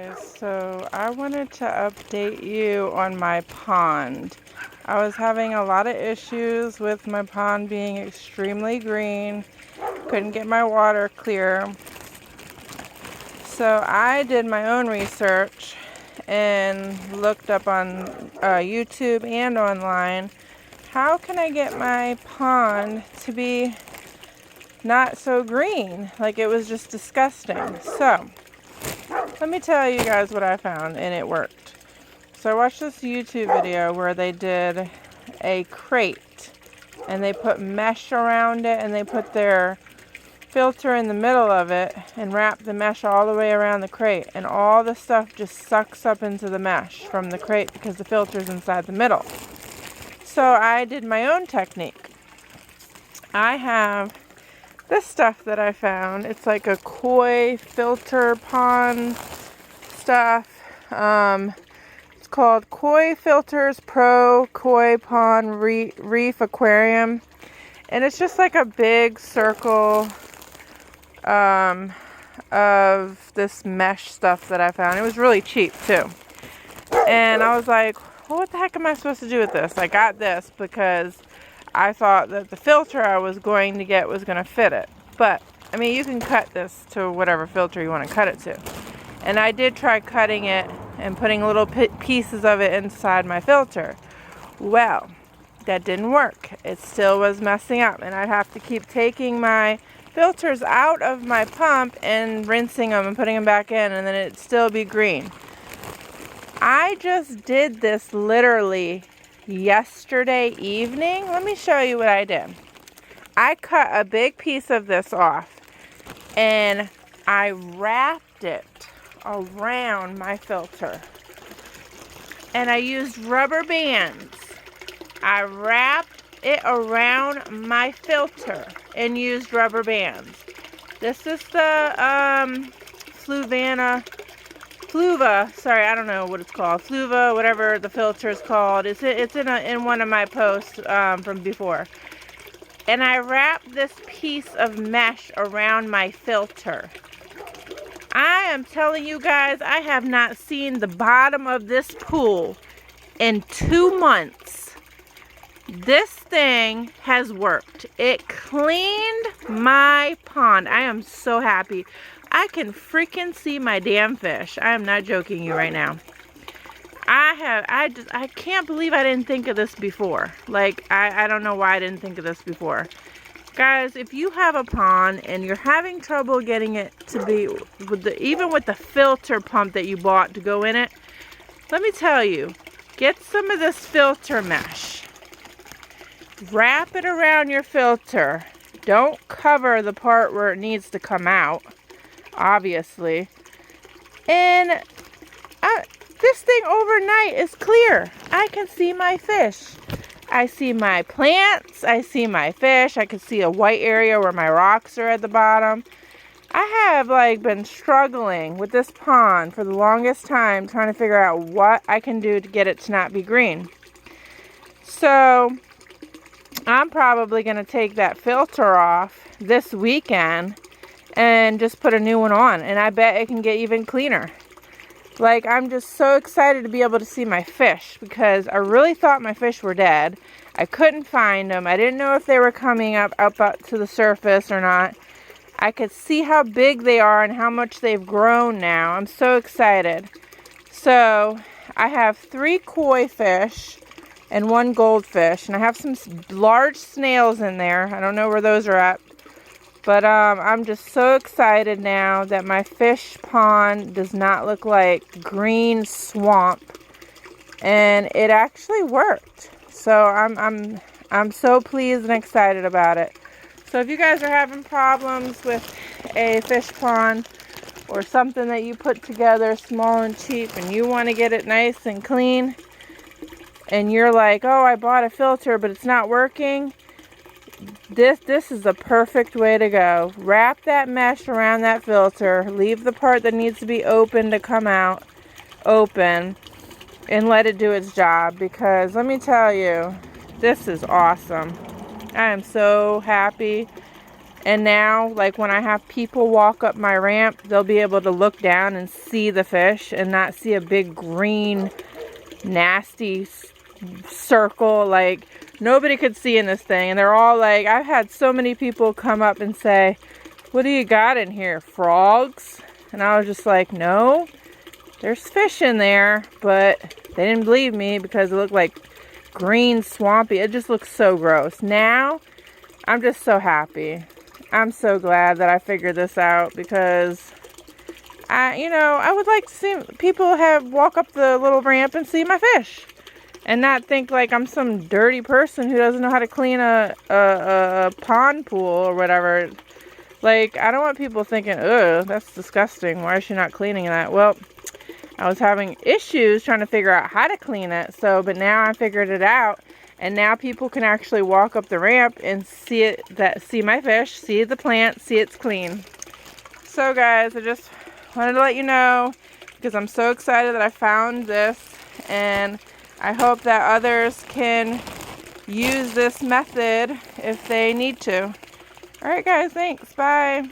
guys, so I wanted to update you on my pond. I was having a lot of issues with my pond being extremely green. Couldn't get my water clear. So I did my own research and looked up on YouTube and online. How can I get my pond to be not so green? Like, it was just disgusting. So let me tell you guys what I found, and it worked. So I watched this YouTube video where they did a crate, and they put mesh around it, and they put their filter in the middle of it, and wrapped the mesh all the way around the crate, and all the stuff just sucks up into the mesh from the crate because the filter's inside the middle. So I did my own technique. I have this stuff that I found. It's like a koi filter pond stuff. It's called Koi Filters Pro Koi Pond Reef Aquarium. And it's just like a big circle of this mesh stuff that I found. It was really cheap too. And I was like, well, what the heck am I supposed to do with this? I got this because I thought that the filter I was going to get was going to fit it. But, I mean, you can cut this to whatever filter you want to cut it to. And I did try cutting it and putting little pieces of it inside my filter. Well, that didn't work. It still was messing up. And I'd have to keep taking my filters out of my pump and rinsing them and putting them back in. And then it'd still be green. I just did this literally yesterday evening. Let me show you what I did. I cut a big piece of this off and I wrapped it around my filter, and I used rubber bands. I wrapped it around my filter and used rubber bands. This is the Fluva, sorry, I don't know what it's called. Fluva, whatever the filter is called. It's in one of my posts from before. And I wrapped this piece of mesh around my filter. I am telling you guys, I have not seen the bottom of this pool in 2 months. This thing has worked. It cleaned my pond. I am so happy. I can freaking see my damn fish. I am not joking you right now. I can't believe I didn't think of this before. Like, I don't know why I didn't think of this before. Guys, if you have a pond and you're having trouble getting it to be, even with the filter pump that you bought to go in it, let me tell you, get some of this filter mesh. Wrap it around your filter. Don't cover the part where it needs to come out, obviously. And this thing overnight is clear. I can see my fish. I see my plants. I see my fish. I can see a white area where my rocks are at the bottom. I have been struggling with this pond for the longest time, trying to figure out what I can do to get it to not be green. So I'm probably going to take that filter off this weekend and just put a new one on. And I bet it can get even cleaner. I'm just so excited to be able to see my fish, because I really thought my fish were dead. I couldn't find them. I didn't know if they were coming up to the surface or not. I could see how big they are and how much they've grown now. I'm so excited. So I have 3 koi fish and 1 goldfish, and I have some large snails in there. I don't know where those are at. But I'm just so excited now that my fish pond does not look like green swamp, and it actually worked. So I'm so pleased and excited about it. So if you guys are having problems with a fish pond or something that you put together small and cheap, and you want to get it nice and clean, and you're like, oh, I bought a filter but it's not working, this is the perfect way to go. Wrap that mesh around that filter, leave the part that needs to be open to come out open, and let it do its job, because let me tell you, this is awesome. I am so happy, And now, like when I have people walk up my ramp, they'll be able to look down and see the fish and not see a big green, nasty circle. Like nobody could see in this thing. And they're all like, I've had so many people come up and say, what do you got in here? Frogs? And I was just like, no, there's fish in there. But they didn't believe me because it looked like green, swampy. It just looks so gross. Now, I'm just so happy. I'm so glad that I figured this out because I would like to see people walk up the little ramp and see my fish and not think like I'm some dirty person who doesn't know how to clean a pond pool or whatever. Like, I don't want people thinking, ugh, that's disgusting. Why is she not cleaning that? Well, I was having issues trying to figure out how to clean it. But now I figured it out. And now people can actually walk up the ramp and see my fish, see the plant, see it's clean. So guys, I just wanted to let you know because I'm so excited that I found this, and I hope that others can use this method if they need to. Alright guys, thanks. Bye.